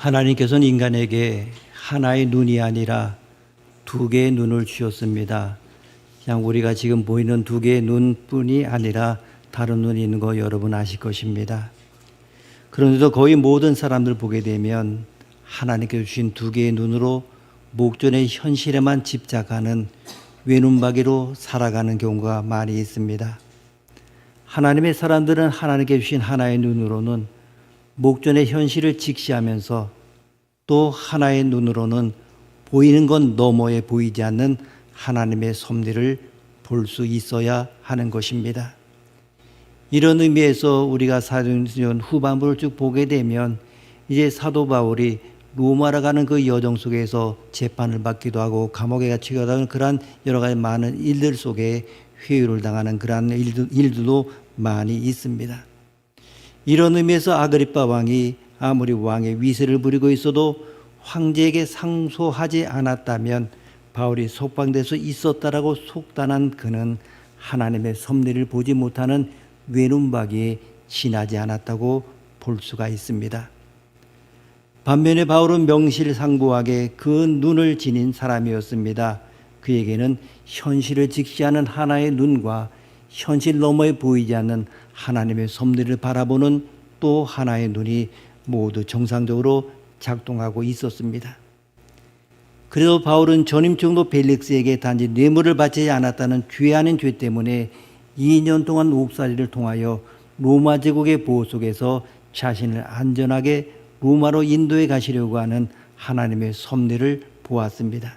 하나님께서는 인간에게 하나의 눈이 아니라 두 개의 눈을 주셨습니다. 그냥 우리가 지금 보이는 두 개의 눈뿐이 아니라 다른 눈이 있는 거 여러분 아실 것입니다. 그런데도 거의 모든 사람들 보게 되면 하나님께서 주신 두 개의 눈으로 목전의 현실에만 집착하는 외눈박이로 살아가는 경우가 많이 있습니다. 하나님의 사람들은 하나님께 주신 하나의 눈으로는 목전의 현실을 직시하면서 또 하나의 눈으로는 보이는 것 너머에 보이지 않는 하나님의 섭리를 볼 수 있어야 하는 것입니다. 이런 의미에서 우리가 사도행전 후반부를 쭉 보게 되면 이제 사도 바울이 로마로 가는 그 여정 속에서 재판을 받기도 하고 감옥에 갇히기도 하는 그러한 여러 가지 많은 일들 속에 회유를 당하는 그러한 일들도 많이 있습니다. 이런 의미에서 아그리빠 왕이 아무리 왕의 위세를 부리고 있어도 황제에게 상소하지 않았다면 바울이 속방돼서 있었다라고 속단한 그는 하나님의 섭리를 보지 못하는 외눈박이에 지나지 않았다고 볼 수가 있습니다. 반면에 바울은 명실상부하게 그 눈을 지닌 사람이었습니다. 그에게는 현실을 직시하는 하나의 눈과 현실 너머에 보이지 않는 하나님의 섭리를 바라보는 또 하나의 눈이 모두 정상적으로 작동하고 있었습니다. 그래도 바울은 전임 총독 벨릭스에게 단지 뇌물을 바치지 않았다는 죄 아닌 죄 때문에 2년 동안 옥살이를 통하여 로마 제국의 보호 속에서 자신을 안전하게 로마로 인도해 가시려고 하는 하나님의 섭리를 보았습니다.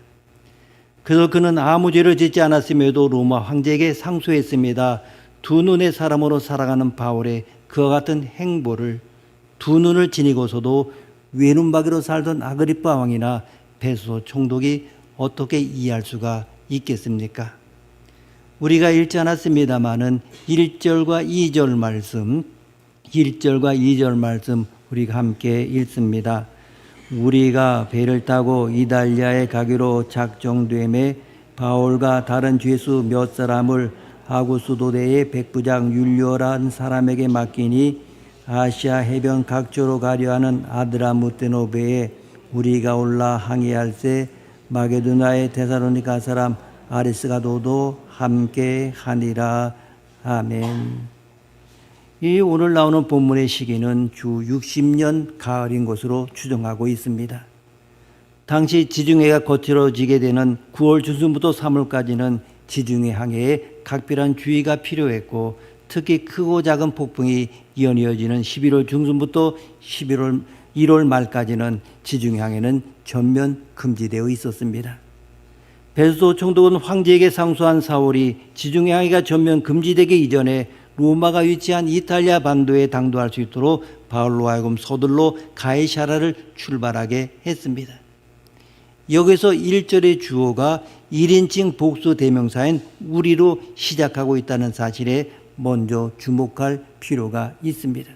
그래서 그는 아무 죄를 짓지 않았음에도 로마 황제에게 상소했습니다. 두 눈의 사람으로 살아가는 바울의 그와 같은 행보를 두 눈을 지니고서도 외눈박이로 살던 아그리빠 왕이나 베소 총독이 어떻게 이해할 수가 있겠습니까? 우리가 읽지 않았습니다마는 1절과 2절 말씀 우리가 함께 읽습니다. 우리가 배를 타고 이달리아에 가기로 작정됨에 바울과 다른 죄수 몇 사람을 아구스도대의 백부장 율리오라는 사람에게 맡기니 아시아 해변 각처로 가려 하는 아드라무테노베에 우리가 올라 항해할세 마게도나의 데살로니가 사람 아리스가도도 함께 하니라. 아멘. 이 오늘 나오는 본문의 시기는 주 60년 가을인 것으로 추정하고 있습니다. 당시 지중해가 거칠어지게 되는 9월 중순부터 3월까지는 지중해 항해에 각별한 주의가 필요했고 특히 크고 작은 폭풍이 이어지는 11월 중순부터 1월 말까지는 지중해 항해는 전면 금지되어 있었습니다. 베소 총독은 황제에게 상소한 사울이 지중해 항해가 전면 금지되기 이전에 로마가 위치한 이탈리아 반도에 당도할 수 있도록 바울로 하여금 서둘러 가이사라를 출발하게 했습니다. 여기서 1절의 주어가 1인칭 복수 대명사인 우리로 시작하고 있다는 사실에 먼저 주목할 필요가 있습니다.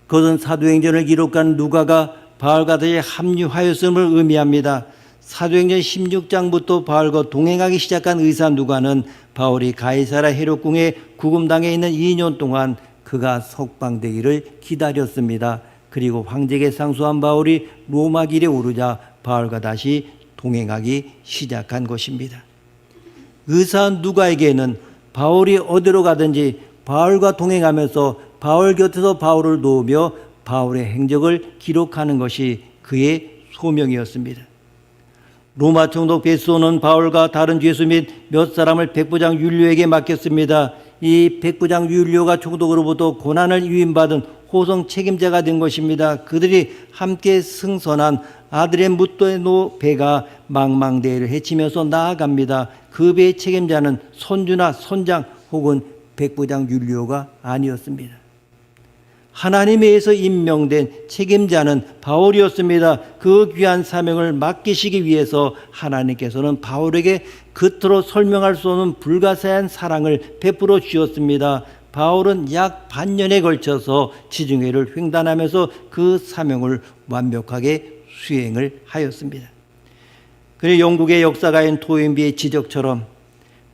그것은 사도행전을 기록한 누가가 바울과 다시 합류하였음을 의미합니다. 사도행전 16장부터 바울과 동행하기 시작한 의사 누가는 바울이 가이사라 헤롯궁에 구금당해 있는 2년 동안 그가 석방되기를 기다렸습니다. 그리고 황제에게 상소한 바울이 로마 길에 오르자 바울과 다시 동행하기 시작한 것입니다. 의사 누가에게는 바울이 어디로 가든지 바울과 동행하면서 바울 곁에서 바울을 도우며 바울의 행적을 기록하는 것이 그의 소명이었습니다. 로마 총독 베소는 바울과 다른 죄수 및 몇 사람을 백부장 율리오에게 맡겼습니다. 이 백부장 율리오가 총독으로부터 고난을 위임받은 호송 책임자가 된 것입니다. 그들이 함께 승선한 아드레무테노 배가 망망대해를 헤치면서 나아갑니다. 그 배의 책임자는 선주나 선장 혹은 백부장 율리오가 아니었습니다. 하나님에 의해서 임명된 책임자는 바울이었습니다. 그 귀한 사명을 맡기시기 위해서 하나님께서는 바울에게 겉으로 설명할 수 없는 불가사의한 사랑을 베풀어 주셨습니다. 바울은 약 반년에 걸쳐서 지중해를 횡단하면서 그 사명을 완벽하게 수행을 하였습니다. 그리고 영국의 역사가인 토인비의 지적처럼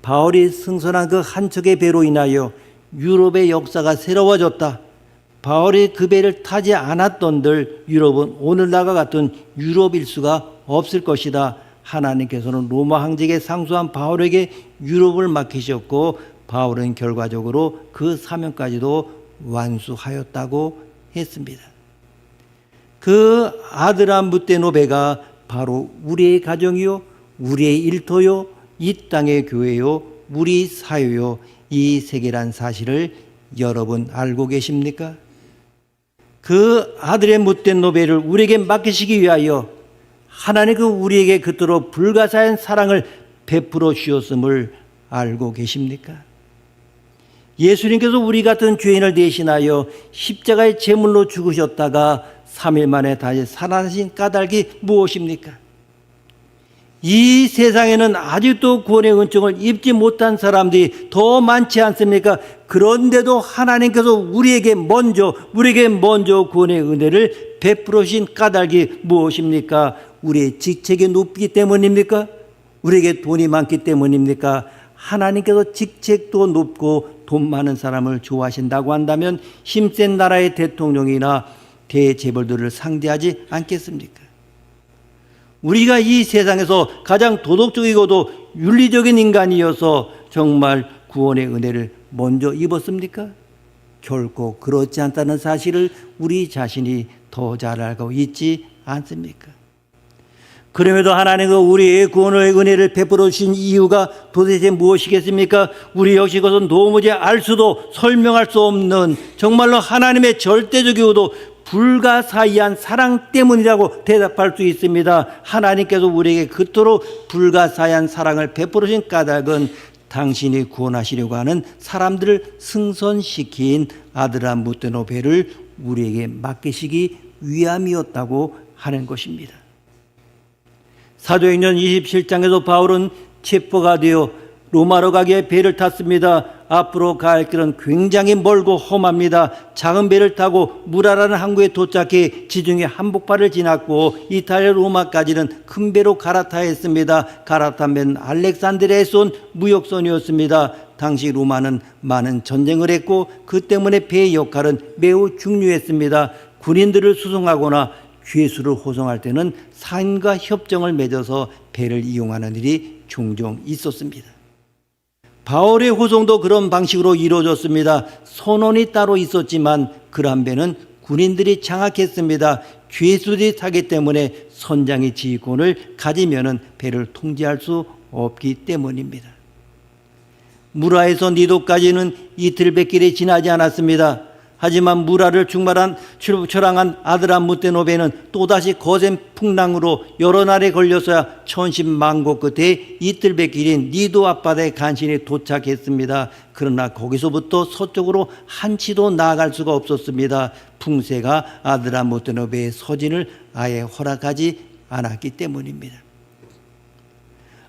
바울이 승선한 그 한 척의 배로 인하여 유럽의 역사가 새로워졌다. 바울이 그 배를 타지 않았던들 유럽은 오늘날과 같은 유럽일 수가 없을 것이다. 하나님께서는 로마 황제에게 상소한 바울에게 유럽을 맡기셨고 바울은 결과적으로 그 사명까지도 완수하였다고 했습니다. 그 아드람 무테노베가 바로 우리의 가정이요, 우리의 일터요, 이 땅의 교회요, 우리 사회요, 이 세계란 사실을 여러분 알고 계십니까? 그 아들의 못된 노베를 우리에게 맡기시기 위하여 하나님은 우리에게 그토록 불가사한 사랑을 베풀어 주셨음을 알고 계십니까? 예수님께서 우리 같은 죄인을 대신하여 십자가의 제물로 죽으셨다가 3일 만에 다시 살아나신 까닭이 무엇입니까? 이 세상에는 아직도 구원의 은총을 입지 못한 사람들이 더 많지 않습니까? 그런데도 하나님께서 우리에게 먼저 구원의 은혜를 베풀어 주신 까닭이 무엇입니까? 우리의 직책이 높기 때문입니까? 우리에게 돈이 많기 때문입니까? 하나님께서 직책도 높고 돈 많은 사람을 좋아하신다고 한다면 힘센 나라의 대통령이나 대재벌들을 상대하지 않겠습니까? 우리가 이 세상에서 가장 도덕적이고도 윤리적인 인간이어서 정말 구원의 은혜를 먼저 입었습니까? 결코 그렇지 않다는 사실을 우리 자신이 더 잘 알고 있지 않습니까? 그럼에도 하나님은 우리의 구원의 은혜를 베풀어 주신 이유가 도대체 무엇이겠습니까? 우리 역시 그것은 도무지 알 수도 설명할 수 없는 정말로 하나님의 절대적이고도 불가사의한 사랑 때문이라고 대답할 수 있습니다. 하나님께서 우리에게 그토록 불가사의한 사랑을 베풀어 주신 까닭은 당신이 구원하시려고 하는 사람들을 승선시킨 아드람 무테노베를 우리에게 맡기시기 위함이었다고 하는 것입니다. 사도행전 27장에서 바울은 체포가 되어 로마로 가기에 배를 탔습니다. 앞으로 갈 길은 굉장히 멀고 험합니다. 작은 배를 타고 무라라는 항구에 도착해 지중해 한복판을 지났고 이탈리아 로마까지는 큰 배로 갈아타야 했습니다. 갈아탄 배는 알렉산드리아에서 온 무역선이었습니다. 당시 로마는 많은 전쟁을 했고 그 때문에 배의 역할은 매우 중요했습니다. 군인들을 수송하거나 죄수를 호송할 때는 상인과 협정을 맺어서 배를 이용하는 일이 종종 있었습니다. 바울의 호송도 그런 방식으로 이루어졌습니다. 선원이 따로 있었지만 그런 배는 군인들이 장악했습니다. 죄수들이 타기 때문에 선장의 지휘권을 가지면 배를 통제할 수 없기 때문입니다. 무라에서 니도까지는 이틀 뱃길이 지나지 않았습니다. 하지만 무라를 출항한 아드람 무테노베는 또다시 거센 풍랑으로 여러 날에 걸려서야 천신만고 끝에 이틀 뱃길인 니도 앞바다에 간신히 도착했습니다. 그러나 거기서부터 서쪽으로 한치도 나아갈 수가 없었습니다. 풍세가 아드람 무테노베의 서진을 아예 허락하지 않았기 때문입니다.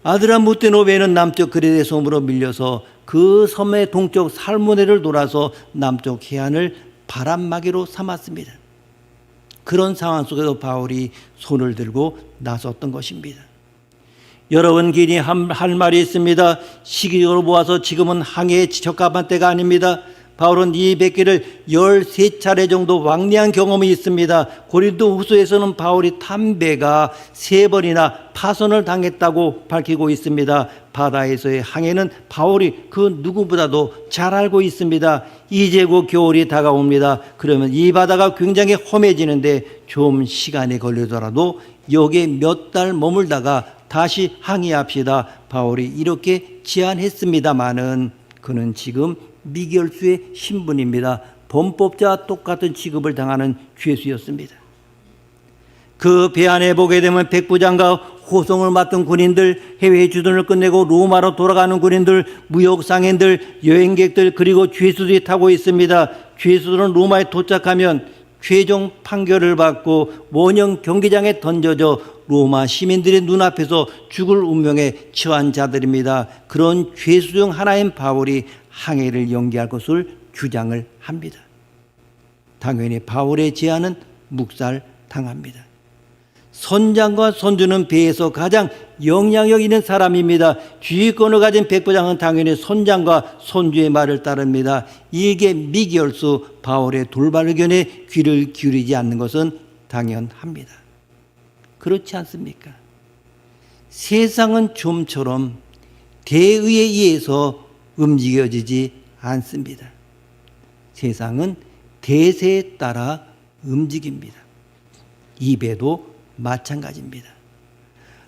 아드람 무테노베는 남쪽 그레데 섬으로 밀려서 그 섬의 동쪽 살모네를 돌아서 남쪽 해안을 바람막이로 삼았습니다. 그런 상황 속에서 바울이 손을 들고 나섰던 것입니다. 여러분 길이 할 말이 있습니다. 시기적으로 보아서 지금은 항해에 적합한 때가 아닙니다. 바울은 이 뱃길을 13차례 정도 왕래한 경험이 있습니다. 고린도 후서에서는 바울이 탄 배가 3번이나 파손을 당했다고 밝히고 있습니다. 바다에서의 항해는 바울이 그 누구보다도 잘 알고 있습니다. 이제 곧 겨울이 다가옵니다. 그러면 이 바다가 굉장히 험해지는데 좀 시간이 걸리더라도 여기에 몇 달 머물다가 다시 항해합시다. 바울이 이렇게 제안했습니다마는 그는 지금 미결수의 신분입니다. 범법자와 똑같은 취급을 당하는 죄수였습니다. 그 배 안에 보게 되면 백부장과 호송을 맡은 군인들, 해외 주둔을 끝내고 로마로 돌아가는 군인들, 무역상인들, 여행객들, 그리고 죄수들이 타고 있습니다. 죄수들은 로마에 도착하면 최종 판결을 받고 원형 경기장에 던져져 로마 시민들의 눈앞에서 죽을 운명에 처한 자들입니다. 그런 죄수 중 하나인 바울이 항해를 연기할 것을 주장을 합니다. 당연히 바울의 제안은 묵살당합니다. 선장과 손주는 배에서 가장 영향력 있는 사람입니다. 주의권을 가진 백부장은 당연히 선장과 손주의 말을 따릅니다. 일개 미결수 바울의 돌발 의견에 귀를 기울이지 않는 것은 당연합니다. 그렇지 않습니까? 세상은 좀처럼 대의에 의해서 움직여지지 않습니다. 세상은 대세에 따라 움직입니다. 이 배도 마찬가지입니다.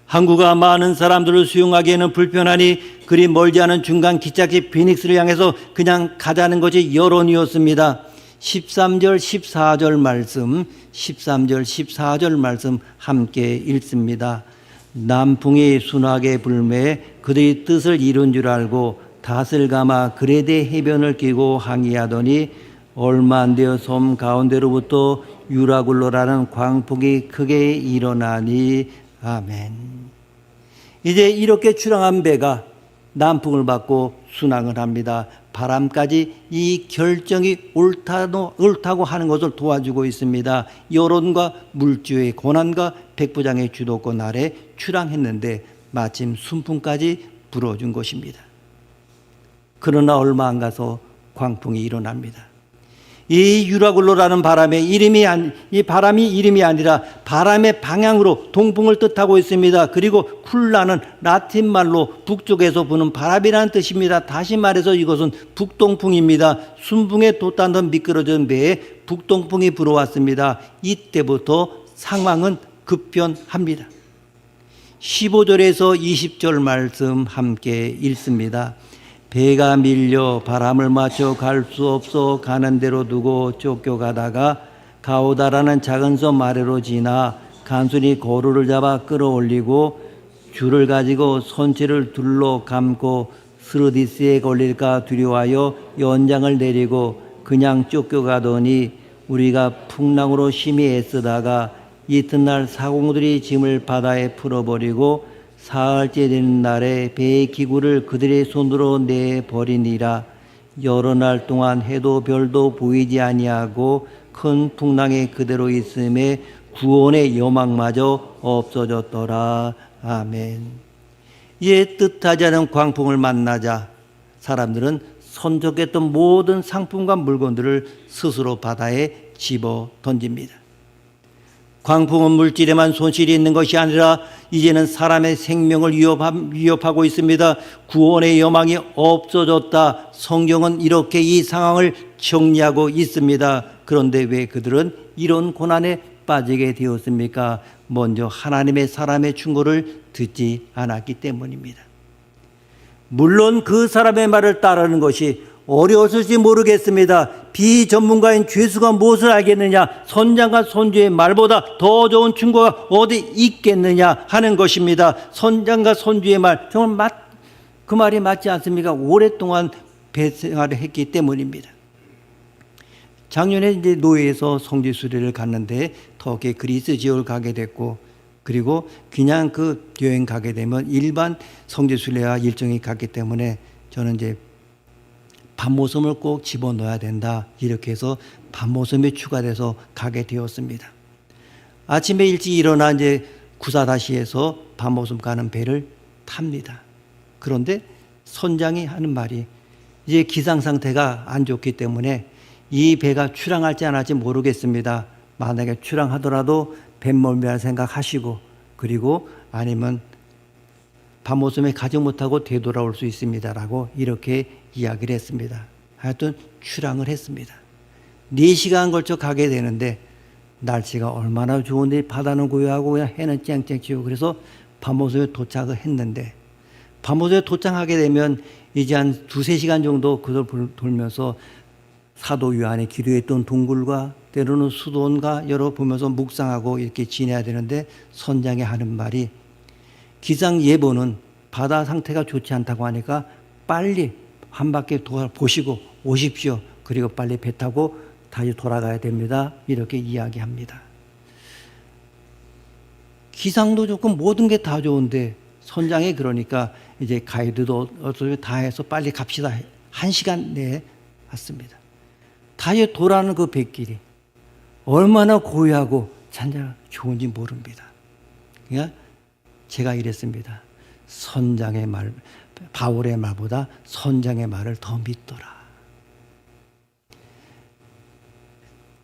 항구가 많은 사람들을 수용하기에는 불편하니 그리 멀지 않은 중간 기착지 피닉스를 향해서 그냥 가자는 것이 여론이었습니다. 13절 14절 말씀, 13절 14절 말씀 함께 읽습니다. 남풍이 순하게 불매 그들이 뜻을 이룬 줄 알고 닷을 감아 그레데 해변을 끼고 항해하더니 얼마 안 되어 섬 가운데로부터 유라굴로라는 광풍이 크게 일어나니 아멘. 이제 이렇게 출항한 배가 남풍을 받고 순항을 합니다. 바람까지 이 결정이 옳다고 하는 것을 도와주고 있습니다. 여론과 물주의 고난과 백부장의 주도권 아래 출항했는데 마침 순풍까지 불어준 것입니다. 그러나 얼마 안 가서 광풍이 일어납니다. 이 유라굴로라는 이 바람이 이름이 아니라 바람의 방향으로 동풍을 뜻하고 있습니다. 그리고 쿨라는 라틴 말로 북쪽에서 부는 바람이라는 뜻입니다. 다시 말해서 이것은 북동풍입니다. 순풍에 돛단던 미끄러진 배에 북동풍이 불어왔습니다. 이때부터 상황은 급변합니다. 15절에서 20절 말씀 함께 읽습니다. 배가 밀려 바람을 맞춰 갈 수 없어 가는 대로 두고 쫓겨가다가 가오다라는 작은 섬 아래로 지나 간순히 고루를 잡아 끌어올리고 줄을 가지고 선체를 둘러 감고 스르디스에 걸릴까 두려워하여 연장을 내리고 그냥 쫓겨가더니 우리가 풍랑으로 심히 애쓰다가 이튿날 사공들이 짐을 바다에 풀어버리고 사흘째 되는 날에 배의 기구를 그들의 손으로 내버리니라. 여러 날 동안 해도 별도 보이지 아니하고 큰 풍랑에 그대로 있음에 구원의 여망마저 없어졌더라. 아멘. 이에 뜻하지 않은 광풍을 만나자 사람들은 선적했던 모든 상품과 물건들을 스스로 바다에 집어 던집니다. 광풍은 물질에만 손실이 있는 것이 아니라 이제는 사람의 생명을 위협하고 있습니다. 구원의 여망이 없어졌다. 성경은 이렇게 이 상황을 정리하고 있습니다. 그런데 왜 그들은 이런 고난에 빠지게 되었습니까? 먼저 하나님의 사람의 충고를 듣지 않았기 때문입니다. 물론 그 사람의 말을 따르는 것이 어려웠을지 모르겠습니다. 비전문가인 죄수가 무엇을 알겠느냐? 선장과 손주의 말보다 더 좋은 충고가 어디 있겠느냐 하는 것입니다. 선장과 손주의 말, 정말 그 말이 맞지 않습니까? 오랫동안 배 생활을 했기 때문입니다. 작년에 이제 노예에서 성지 수련을 갔는데 터키 그리스 지역을 가게 됐고, 그리고 그냥 그 여행 가게 되면 일반 성지 순례와 일정이 같기 때문에 저는 이제 밤모섬을 꼭 집어넣어야 된다. 이렇게 해서 밤모섬이 추가돼서 가게 되었습니다. 아침에 일찍 일어나 이제 구사다시에서 밤모섬 가는 배를 탑니다. 그런데 선장이 하는 말이 이제 기상 상태가 안 좋기 때문에 이 배가 출항할지 안 할지 모르겠습니다. 만약에 출항하더라도 뱃멀미할 생각하시고, 그리고 아니면 밤모섬에 가지 못하고 되돌아올 수 있습니다라고 이렇게 이야기를 했습니다. 하여튼 출항을 했습니다. 4시간 걸쳐 가게 되는데 날씨가 얼마나 좋은데 바다는 고요하고 해는 쨍쨍 지고, 그래서 밤모섬에 도착을 했는데, 밤모섬에 도착하게 되면 이제 한 2-3시간 정도 그걸 돌면서 사도 요한이 기도했던 동굴과 때로는 수도원과 여러 보면서 묵상하고 이렇게 지내야 되는데, 선장이 하는 말이 기상 예보는 바다 상태가 좋지 않다고 하니까 빨리 한 바퀴 보시고 오십시오. 그리고 빨리 배 타고 다시 돌아가야 됩니다. 이렇게 이야기합니다. 기상도 좋고 모든 게 다 좋은데 선장이 그러니까 이제 가이드도 어떻게 다 해서 빨리 갑시다. 1시간 내에 왔습니다. 다시 돌아가는 그 뱃길이 얼마나 고요하고 잔잔 좋은지 모릅니다. 그러니까 제가 이랬습니다. 선장의 말, 바울의 말보다 선장의 말을 더 믿더라.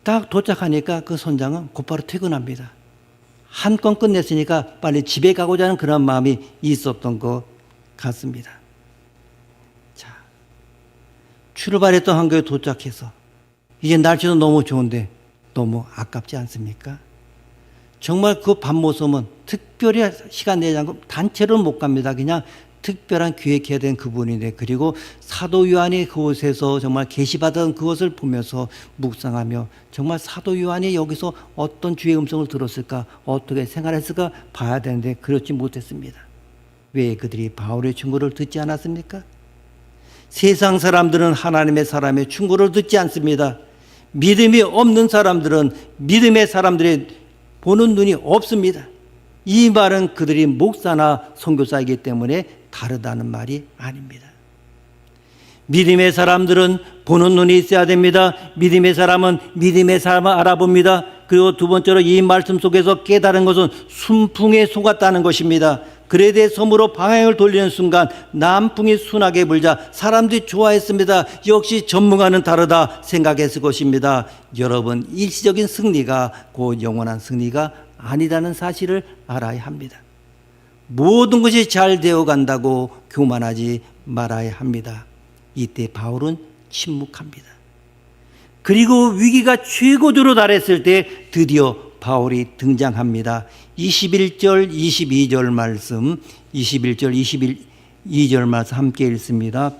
딱 도착하니까 그 선장은 곧바로 퇴근합니다. 한 건 끝냈으니까 빨리 집에 가고자 하는 그런 마음이 있었던 것 같습니다. 자, 출발했던 한국에 도착해서 이제 날씨도 너무 좋은데 너무 아깝지 않습니까? 정말 그 밤모섬은 특별히 시간 내지 않고 단체로는 못 갑니다. 그냥 특별한 기획해야 된 그분인데, 그리고 사도 요한이 그곳에서 정말 계시받은 그것을 보면서 묵상하며 정말 사도 요한이 여기서 어떤 주의 음성을 들었을까, 어떻게 생활했을까 봐야 되는데 그렇지 못했습니다. 왜 그들이 바울의 충고를 듣지 않았습니까? 세상 사람들은 하나님의 사람의 충고를 듣지 않습니다. 믿음이 없는 사람들은 믿음의 사람들의 보는 눈이 없습니다. 이 말은 그들이 목사나 선교사이기 때문에 다르다는 말이 아닙니다. 믿음의 사람들은 보는 눈이 있어야 됩니다. 믿음의 사람은 믿음의 사람을 알아봅니다. 그리고 두 번째로 이 말씀 속에서 깨달은 것은 순풍에 속았다는 것입니다. 그레데 섬으로 방향을 돌리는 순간 남풍이 순하게 불자 사람들이 좋아했습니다. 역시 전문가는 다르다 생각했을 것입니다. 여러분, 일시적인 승리가 곧 영원한 승리가 아니라는 사실을 알아야 합니다. 모든 것이 잘 되어 간다고 교만하지 말아야 합니다. 이때 바울은 침묵합니다. 그리고 위기가 최고조로 달했을 때 드디어 바울이 등장합니다. 21절 22절 말씀, 21절 22절 말씀 함께 읽습니다.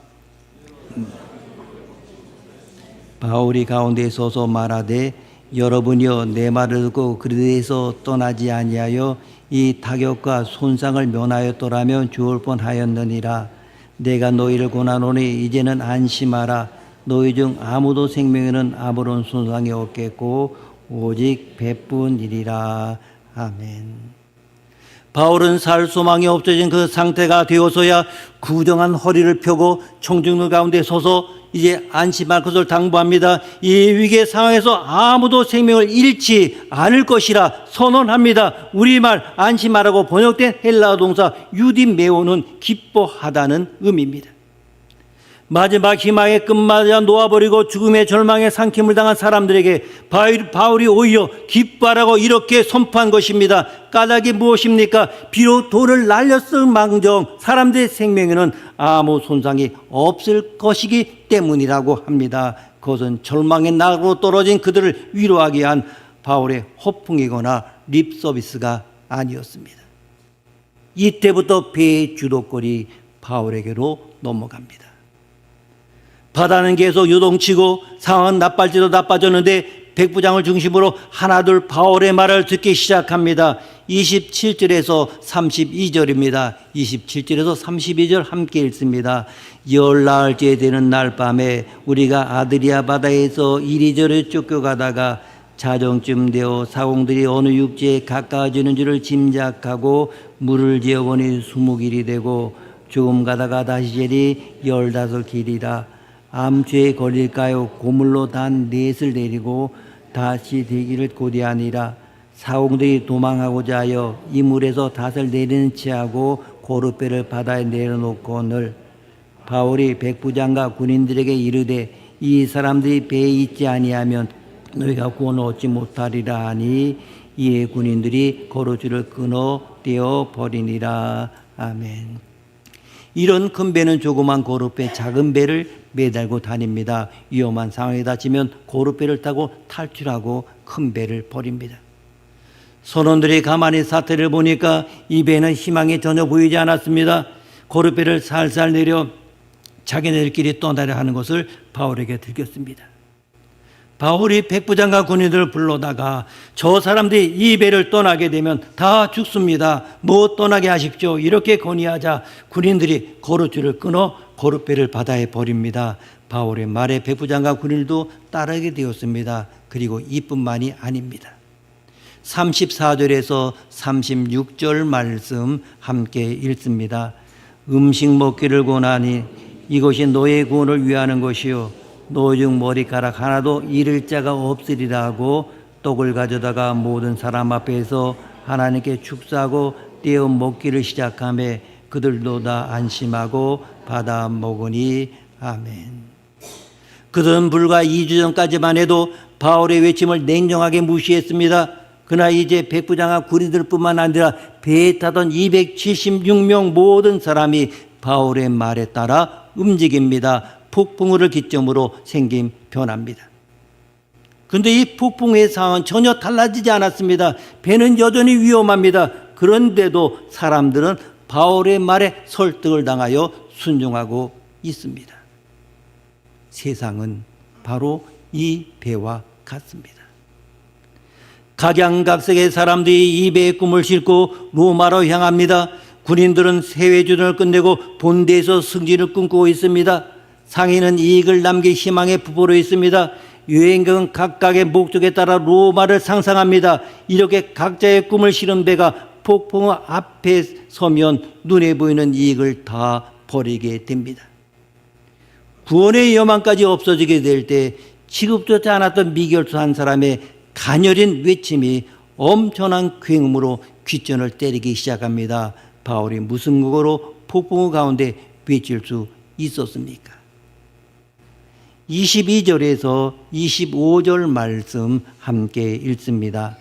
바울이 가운데 서서 말하되 여러분이여 내 말을 듣고 그리스도에서 떠나지 아니하여 이 타격과 손상을 면하였더라면 좋을 뻔하였느니라. 내가 너희를 권하노니 이제는 안심하라. 너희 중 아무도 생명에는 아무런 손상이 없겠고 오직 배뿐이리라. 아멘. 바울은 살 소망이 없어진 그 상태가 되어서야 구정한 허리를 펴고 청중들 가운데 서서 이제 안심할 것을 당부합니다. 이 위기의 상황에서 아무도 생명을 잃지 않을 것이라 선언합니다. 우리말 안심하라고 번역된 헬라어 동사 유디메오는 기뻐하다는 의미입니다. 마지막 희망의 끝마저 놓아버리고 죽음의 절망에 삼킴을 당한 사람들에게 바울이 오히려 기뻐하라고 이렇게 선포한 것입니다. 까닭이 무엇입니까? 비록 돌을 날렸을 망정 사람들의 생명에는 아무 손상이 없을 것이기 때문이라고 합니다. 그것은 절망의 낙으로 떨어진 그들을 위로하기 위한 바울의 허풍이거나 립서비스가 아니었습니다. 이때부터 배의 주도권이 바울에게로 넘어갑니다. 바다는 계속 요동치고 상황은 나빠질도 나빠졌는데 백부장을 중심으로 하나둘 바울의 말을 듣기 시작합니다. 27절에서 32절입니다. 27절에서 32절 함께 읽습니다. 열나흘째 되는 날 밤에 우리가 아드리아 바다에서 이리저리 쫓겨가다가 자정쯤 되어 사공들이 어느 육지에 가까워지는 줄을 짐작하고 물을 지어보니 20길이 되고 조금 가다가 다시 재리 15길이라. 암초에 걸릴까요? 고물로 단 넷을 내리고 다시 되기를 고대하니라. 사공들이 도망하고자 하여 이 물에서 닷을 내리는 체하고 고르빼를 바다에 내려놓고늘. 바울이 백부장과 군인들에게 이르되 이 사람들이 배에 있지 아니하면 너희가 구원 얻지 못하리라 하니 이에 군인들이 거루줄을 끊어 떼어 버리니라. 아멘. 이런 큰 배는 조그만 고르빼 작은 배를 매달고 다닙니다. 위험한 상황에 닥치면 고르빼를 타고 탈출하고 큰 배를 버립니다. 선원들이 가만히 사태를 보니까 이 배는 희망이 전혀 보이지 않았습니다. 고르빼를 살살 내려 자기네들끼리 떠나려 하는 것을 바울에게 들켰습니다. 바울이 백부장과 군인들을 불러다가 저 사람들이 이 배를 떠나게 되면 다 죽습니다. 못 떠나게 하십시오. 이렇게 건의하자 군인들이 거루줄을 끊어 거룻배를 바다에 버립니다. 바울의 말에 백부장과 군인들도 따르게 되었습니다. 그리고 이뿐만이 아닙니다. 34절에서 36절 말씀 함께 읽습니다. 음식 먹기를 권하니 이것이 너의 구원을 위하는 것이요 너희 중 머리카락 하나도 잃을 자가 없으리라 하고 떡을 가져다가 모든 사람 앞에서 하나님께 축사하고 떼어 먹기를 시작하며 그들도 다 안심하고 받아 먹으니 아멘. 그들은 불과 2주 전까지만 해도 바울의 외침을 냉정하게 무시했습니다. 그러나 이제 백부장과 군인들뿐만 아니라 배에 타던 276명 모든 사람이 바울의 말에 따라 움직입니다. 폭풍우를 기점으로 생긴 변화입니다. 그런데 이 폭풍우의 상황은 전혀 달라지지 않았습니다. 배는 여전히 위험합니다. 그런데도 사람들은 바울의 말에 설득을 당하여 순종하고 있습니다. 세상은 바로 이 배와 같습니다. 각양각색의 사람들이 이 배의 꿈을 싣고 로마로 향합니다. 군인들은 세외주전을 끝내고 본대에서 승진을 꿈꾸고 있습니다. 상인은 이익을 남길 희망에 부풀어 있습니다. 여행객은 각각의 목적에 따라 로마를 상상합니다. 이렇게 각자의 꿈을 실은 배가 폭풍우 앞에 서면 눈에 보이는 이익을 다 버리게 됩니다. 구원의 여망까지 없어지게 될 때 취급조차 않았던 미결소 한 사람의 가녀린 외침이 엄청난 굉음으로 귓전을 때리기 시작합니다. 바울이 무슨 국어로 폭풍우 가운데 외칠 수 있었습니까? 22절에서 25절 말씀 함께 읽습니다.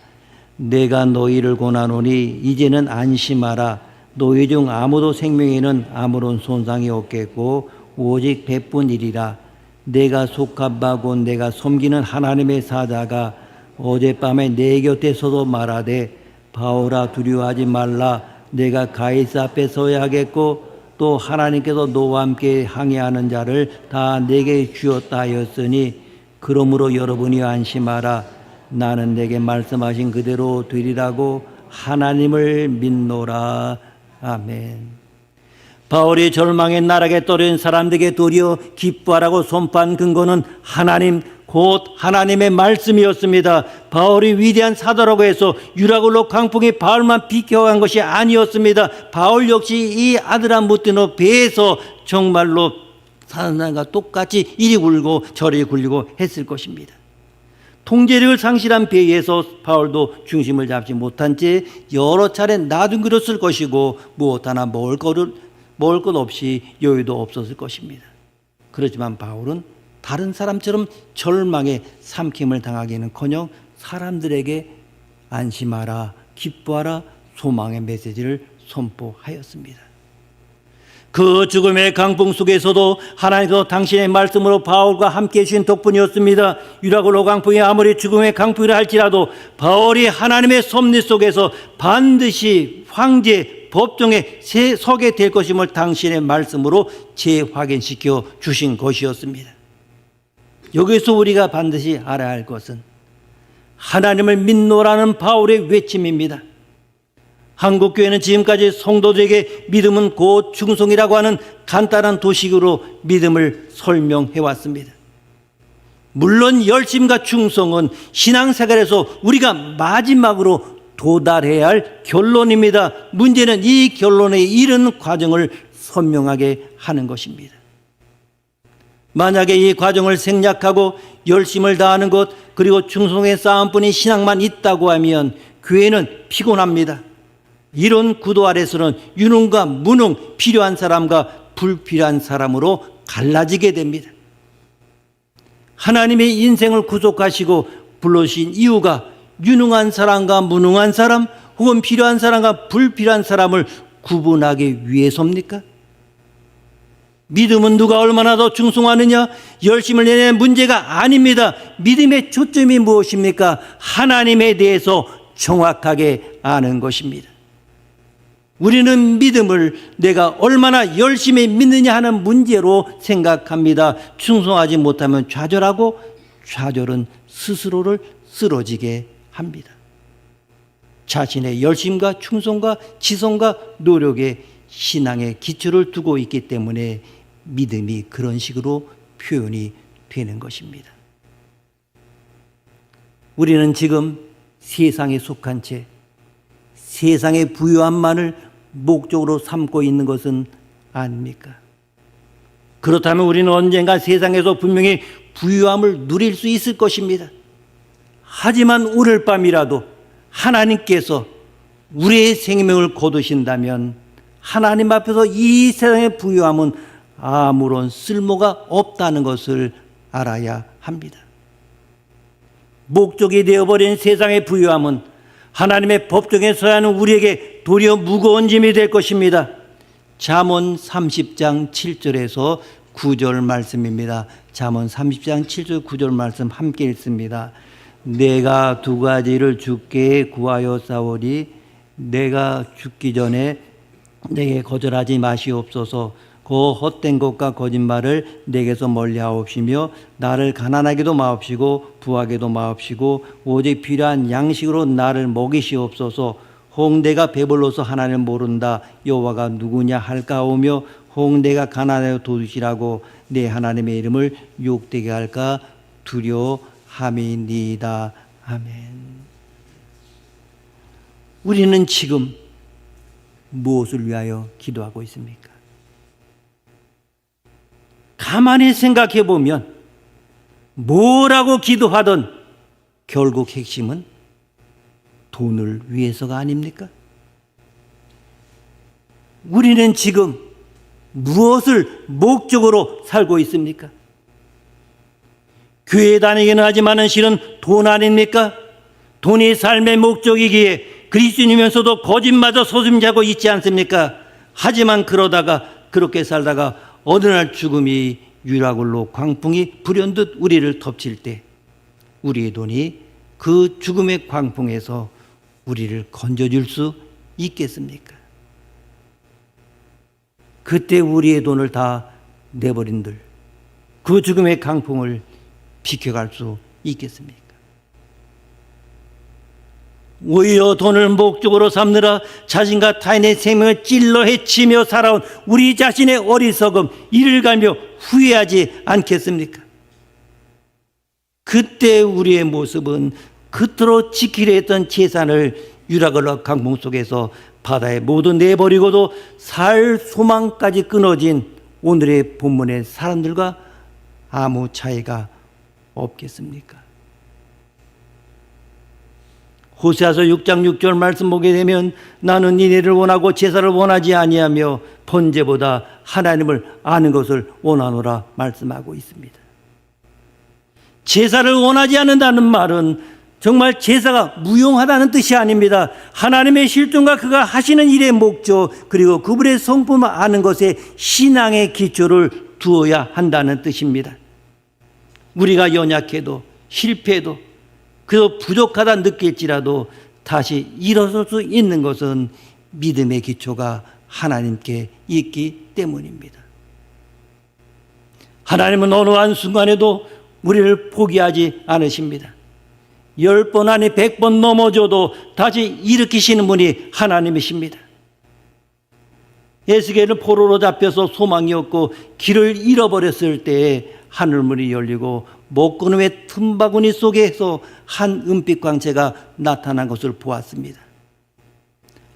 내가 너희를 권하노니 이제는 안심하라. 너희 중 아무도 생명에는 아무런 손상이 없겠고 오직 배뿐이리라. 내가 속한 바 곧 내가 섬기는 하나님의 사자가 어젯밤에 내 곁에 서도 말하되 바울아 두려워하지 말라. 내가 가이사 앞에 서야 하겠고 또 하나님께서 너와 함께 항해하는 자를 다 내게 주었다 하였으니 그러므로 여러분이 안심하라. 나는 내게 말씀하신 그대로 되리라고 하나님을 믿노라. 아멘. 바울이 절망의 나락에 떨어진 사람들에게 도리어 기뻐하라고 선포한 근거는 하나님, 곧 하나님의 말씀이었습니다. 바울이 위대한 사도라고 해서 유라굴로 강풍이 바울만 비켜간 것이 아니었습니다. 바울 역시 이 아드라 무띠노 배에서 정말로 사람과 똑같이 이리 굴고 저리 굴리고 했을 것입니다. 통제력을 상실한 배에서 바울도 중심을 잡지 못한 채 여러 차례 나둥그렸을 것이고 무엇 하나 먹을 것 없이 여유도 없었을 것입니다. 그렇지만 바울은 다른 사람처럼 절망에 삼킴을 당하기는커녕 사람들에게 안심하라, 기뻐하라, 소망의 메시지를 선포하였습니다. 그 죽음의 강풍 속에서도 하나님께서 당신의 말씀으로 바울과 함께 해주신 덕분이었습니다. 유라굴로 강풍이 아무리 죽음의 강풍이라 할지라도 바울이 하나님의 섭리 속에서 반드시 황제 법정에 서게 될 것임을 당신의 말씀으로 재확인시켜 주신 것이었습니다. 여기서 우리가 반드시 알아야 할 것은 하나님을 믿노라는 바울의 외침입니다. 한국교회는 지금까지 성도들에게 믿음은 곧 충성이라고 하는 간단한 도식으로 믿음을 설명해 왔습니다. 물론 열심과 충성은 신앙생활에서 우리가 마지막으로 도달해야 할 결론입니다. 문제는 이 결론에 이르는 과정을 선명하게 하는 것입니다. 만약에 이 과정을 생략하고 열심을 다하는 것 그리고 충성의 싸움뿐인 신앙만 있다고 하면 교회는 피곤합니다. 이런 구도 아래서는 유능과 무능, 필요한 사람과 불필요한 사람으로 갈라지게 됩니다. 하나님의 인생을 구속하시고 불러주신 이유가 유능한 사람과 무능한 사람 혹은 필요한 사람과 불필요한 사람을 구분하기 위해서입니까? 믿음은 누가 얼마나 더 충성하느냐? 열심을 내는 문제가 아닙니다. 믿음의 초점이 무엇입니까? 하나님에 대해서 정확하게 아는 것입니다. 우리는 믿음을 내가 얼마나 열심히 믿느냐 하는 문제로 생각합니다. 충성하지 못하면 좌절하고 좌절은 스스로를 쓰러지게 합니다. 자신의 열심과 충성과 지성과 노력에 신앙의 기초를 두고 있기 때문에 믿음이 그런 식으로 표현이 되는 것입니다. 우리는 지금 세상에 속한 채 세상의 부유함만을 목적으로 삼고 있는 것은 아닙니까? 그렇다면 우리는 언젠가 세상에서 분명히 부유함을 누릴 수 있을 것입니다. 하지만 오늘 밤이라도 하나님께서 우리의 생명을 거두신다면 하나님 앞에서 이 세상의 부유함은 아무런 쓸모가 없다는 것을 알아야 합니다. 목적이 되어버린 세상의 부유함은 하나님의 법정에 서야 하는 우리에게 도리어 무거운 짐이 될 것입니다. 잠언 30장 7절에서 9절 말씀입니다. 잠언 30장 7절 9절 말씀 함께 읽습니다. 내가 두 가지를 주께 구하여 싸우리 내가 죽기 전에 내게 거절하지 마시옵소서. 그 헛된 것과 거짓말을 내게서 멀리하옵시며 나를 가난하게도 마옵시고 부하게도 마옵시고 오직 필요한 양식으로 나를 먹이시옵소서. 홍대가 배불러서 하나님을 모른다 여호와가 누구냐 할까오며 홍대가 가난하여 도둑이라고 내 하나님의 이름을 욕되게 할까 두려함이니이다. 아멘. 우리는 지금 무엇을 위하여 기도하고 있습니까? 가만히 생각해 보면 뭐라고 기도하든 결국 핵심은 돈을 위해서가 아닙니까? 우리는 지금 무엇을 목적으로 살고 있습니까? 교회 다니기는 하지만은 실은 돈 아닙니까? 돈이 삶의 목적이기에 그리스도인이면서도 거짓마저 소심자고 있지 않습니까? 하지만 그렇게 살다가 어느 날 죽음이 유라굴로 광풍이 불현듯 우리를 덮칠 때 우리의 돈이 그 죽음의 광풍에서 우리를 건져줄 수 있겠습니까? 그때 우리의 돈을 다 내버린들 그 죽음의 광풍을 비켜갈 수 있겠습니까? 오히려 돈을 목적으로 삼느라 자신과 타인의 생명을 찔러 해치며 살아온 우리 자신의 어리석음 이를 갈며 후회하지 않겠습니까? 그때 우리의 모습은 그토록 지키려 했던 재산을 유라굴로 강풍 속에서 바다에 모두 내버리고도 살 소망까지 끊어진 오늘의 본문의 사람들과 아무 차이가 없겠습니까? 호세아서 6장 6절 말씀 보게 되면 나는 니네를 원하고 제사를 원하지 아니하며 번제보다 하나님을 아는 것을 원하노라 말씀하고 있습니다. 제사를 원하지 않는다는 말은 정말 제사가 무용하다는 뜻이 아닙니다. 하나님의 실존과 그가 하시는 일의 목적 그리고 그분의 성품을 아는 것에 신앙의 기초를 두어야 한다는 뜻입니다. 우리가 연약해도 실패해도 그저 부족하다 느낄지라도 다시 일어설 수 있는 것은 믿음의 기초가 하나님께 있기 때문입니다. 하나님은 어느 한순간에도 우리를 포기하지 않으십니다. 10번 아니 100번 넘어져도 다시 일으키시는 분이 하나님이십니다. 에스겔은 포로로 잡혀서 소망이 없고 길을 잃어버렸을 때에 하늘문이 열리고 목구름의 틈바구니 속에서 한 은빛 광채가 나타난 것을 보았습니다.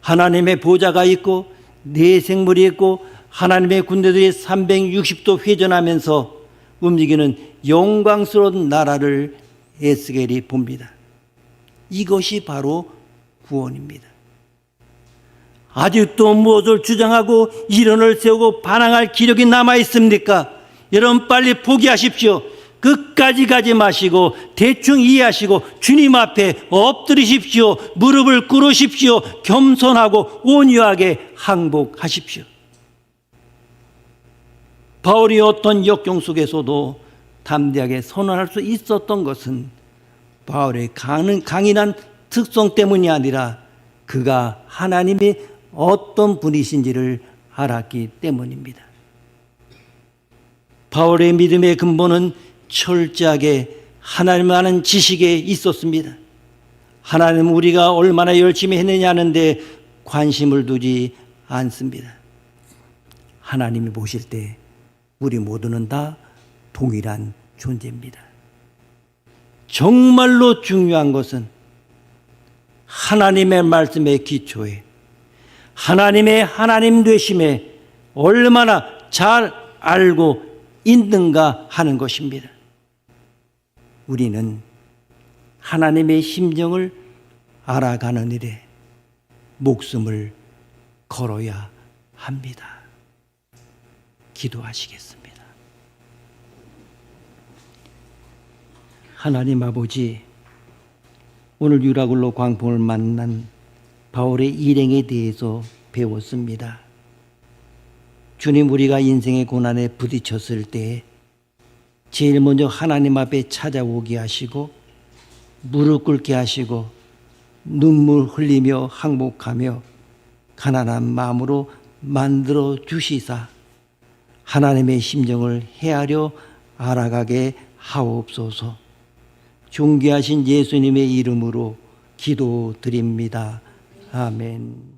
하나님의 보좌가 있고 네 생물이 있고 하나님의 군대들이 360도 회전하면서 움직이는 영광스러운 나라를 에스겔이 봅니다. 이것이 바로 구원입니다. 아직도 무엇을 주장하고 이론을 세우고 반항할 기력이 남아 있습니까? 여러분 빨리 포기하십시오. 끝까지 가지 마시고 대충 이해하시고 주님 앞에 엎드리십시오. 무릎을 꿇으십시오. 겸손하고 온유하게 항복하십시오. 바울이 어떤 역경 속에서도 담대하게 선언할 수 있었던 것은 바울의 강인한 특성 때문이 아니라 그가 하나님이 어떤 분이신지를 알았기 때문입니다. 바울의 믿음의 근본은 철저하게 하나님을 아는 지식에 있었습니다. 하나님은 우리가 얼마나 열심히 했느냐 하는데 관심을 두지 않습니다. 하나님이 보실 때 우리 모두는 다 동일한 존재입니다. 정말로 중요한 것은 하나님의 말씀의 기초에 하나님의 하나님 되심에 얼마나 잘 알고 있는가 하는 것입니다. 우리는 하나님의 심정을 알아가는 일에 목숨을 걸어야 합니다. 기도하시겠습니다. 하나님 아버지, 오늘 유라굴로 광풍을 만난 바울의 일행에 대해서 배웠습니다. 주님, 우리가 인생의 고난에 부딪혔을 때 제일 먼저 하나님 앞에 찾아오게 하시고 무릎 꿇게 하시고 눈물 흘리며 항복하며 가난한 마음으로 만들어 주시사 하나님의 심정을 헤아려 알아가게 하옵소서. 존귀하신 예수님의 이름으로 기도드립니다. 아멘.